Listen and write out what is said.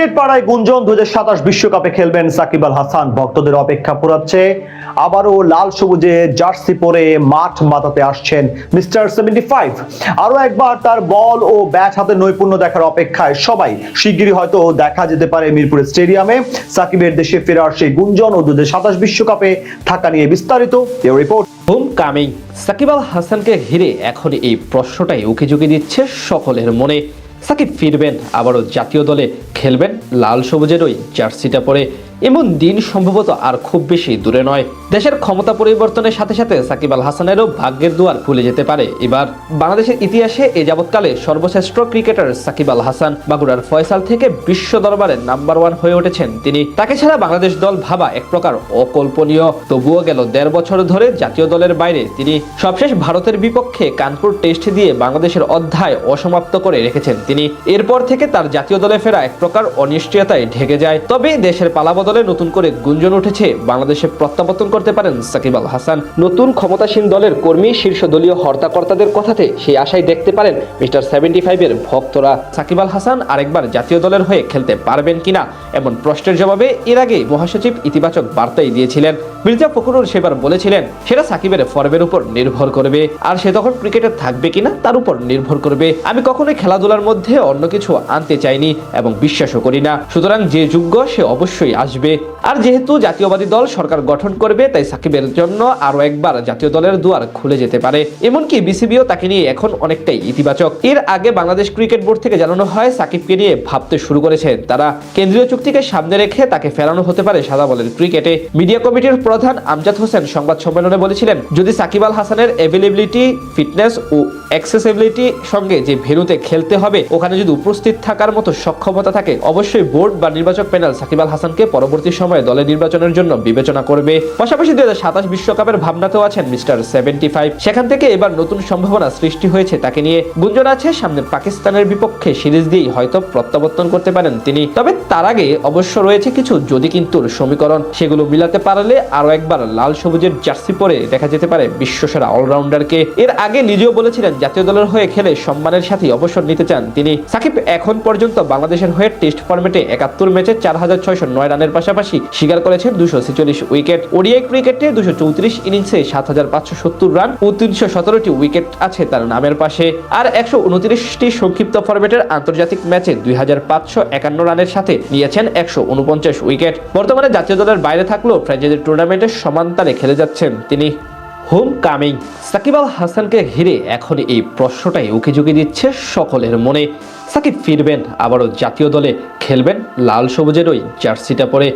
Cricket পাড়ায় গুঞ্জন 2027 বিশ্বকাপে খেলবেন সাকিব আল হাসান। ভক্তদের অপেক্ষা পোড়াচ্ছে, আবারও লাল সবুজে জার্সি পরে মাঠ মাতাতে আসছেন মিস্টার 75। আরো একবার তার বল ও ব্যাট হাতে নৈপুণ্য দেখার অপেক্ষায় সবাই। শিগগিরই হয়তো দেখা যেতে পারে মিরপুর স্টেডিয়ামে সাকিবের দেশে ফেরার সেই গুঞ্জন ও 2027 বিশ্বকাপে থাকা নিয়ে বিস্তারিত এই report. Home coming Shakib Al হাসানকে ঘিরে এখন এই প্রশ্নটাই উকিঝুঁকি দিচ্ছে সকলের মনে। সাকিব ফিরবেন, আবারও জাতীয় দলে খেলবেন লাল সবুজের ওই জার্সিটা পরে। এমন দিন সম্ভবত আর খুব বেশি দূরে নয়। দেশের ক্ষমতা পরিবর্তনের সাথে সাথে সাকিব আল হাসানেরও ভাগ্যের দুয়ার খুলে যেতে পারে এবার। বাংলাদেশের ইতিহাসে এ যাবৎকালে সর্বশ্রেষ্ঠ ক্রিকেটার সাকিব আল হাসান বাগুড়ার ফয়সাল থেকে বিশ্ব দরবারে নাম্বার 1 হয়ে উঠেছেন তিনি। তাকে ছাড়া বাংলাদেশ দল ভাবা এক প্রকার অকল্পনীয়। তবুও গেল 1.5 বছর ধরে জাতীয় দলের বাইরে তিনি। সবশেষ ভারতের বিপক্ষে কানপুর টেস্ট দিয়ে বাংলাদেশের অধ্যায় অসমাপ্ত করে রেখেছেন তিনি। এরপর থেকে তার জাতীয় দলে ফেরা এক প্রকার অনিশ্চয়তায় ঢেকে যায়। তবে দেশের পালাবদলে নতুন করে গুঞ্জন উঠেছে বাংলাদেশে প্রত্যাবর্তন করতে পারেন সাকিব আল হাসান। নতুন ক্ষমতাসীন দলের কর্মী, শীর্ষ দলীয় হর্তাকর্তাদের কথাতে সেই আশাই দেখতে পারেন মিস্টার 75 এর ভক্তরা। সাকিব আল হাসান আরেকবার জাতীয় দলের হয়ে খেলতে পারবেন কিনা এমন প্রশ্নের জবাবে এর আগে মহাসচিব ইতিবাচক বার্তাই দিয়েছিলেন। মির্জা ফখরুল সেবার বলেছিলেন সেটা সাকিবের ফর্মের উপর নির্ভর করবে, আর সে তখন ক্রিকেটে থাকবে কিনা তার উপর নির্ভর করবে। আমি কখনোই খেলাধুলার মধ্যে অন্য কিছু আনতে চাইনি এবং বিশ্বাসও করি না, সুতরাং যে যোগ্য সে অবশ্যই আসবে। আর যেহেতু জাতীয়বাদী দল সরকার গঠন করবে, তাই সাকিবের জন্য আরো একবার জাতীয় দলের দুয়ার খুলে যেতে পারে। এমনকি বিসিবিও তাকে নিয়ে এখন অনেকটাই ইতিবাচক। এর আগে বাংলাদেশ ক্রিকেট বোর্ড থেকে জানানো হয় সাকিবকে নিয়ে ভাবতে শুরু করেছেন তারা। কেন্দ্রীয় চুক্তিকে সামনে রেখে তাকে ফেরানো হতে পারে সাদা বলের ক্রিকেটে। মিডিয়া কমিটির প্রধান আমজাদ হোসেন সংবাদ সম্মেলনে বলেছিলেন, যদি সাকিব আল হাসানের অ্যাভেলেবিলিটি, ফিটনেস ও অ্যাক্সেসিবিলিটি সঙ্গে যে ভেন্যুতে খেলতে হবে ওখানে যদি উপস্থিত থাকার মতো সক্ষমতা থাকে, অবশ্যই বোর্ড বা নির্বাচক প্যানেল সাকিব আল হাসানকে পরবর্তী সময়ে দলে নির্বাচনের জন্য বিবেচনা করবে। পাশাপাশি 2027 বিশ্বকাপের ভাবনাতেও আছেন মিস্টার 75। সেখান থেকে এবার নতুন সম্ভাবনা সৃষ্টি হয়েছে তাকে নিয়ে। গুঞ্জন আছে সামনে পাকিস্তানের বিপক্ষে সিরিজ দিয়েই হয়তো প্রত্যাবর্তন করতে পারেন তিনি। তবে তার আগে অবশ্য রয়েছে কিছু যদি কিন্তুর সমীকরণ। সেগুলো মিলাতে পারলে আরো একবার লাল সবুজের জার্সি পরে দেখা যেতে পারে বিশ্বসেরা অলরাউন্ডারকে। এর আগে নিজেও বলেছিলেন জাতীয় দলের হয়ে খেলে সম্মানের সাথে অবসর নিতে চান তিনি। সাকিব এখন পর্যন্ত বাংলাদেশের হয়ে টেস্ট ফরম্যাটে 71 ম্যাচে 4609 রানের পাশাপাশি শিকার করেছেন 246 উইকেট। ওডিআই ক্রিকেটে 234 ইনিংসে 7570 রান ও 317টি উইকেট আছে তার নামের পাশে। আর 129টি সংক্ষিপ্ত ফরম্যাটের আন্তর্জাতিক ম্যাচে 2551 রানের সাথে নিয়েছেন 149 উইকেট। বর্তমানে জাতীয় দলের বাইরে থাকলেও ফ্র্যাঞ্চাইজি টুর্নামেন্টের সমান তালে খেলে যাচ্ছেন তিনি। হোম কামিং সাকিব আল হাসানকে ঘিরে এখন এই প্রশ্নটাই উকিঝুঁকি দিচ্ছে সকলের মনে। সাকিব ফিরবেন, আবারও জাতীয় দলে খেলবেন লাল সবুজের ওই জার্সিটা পরে।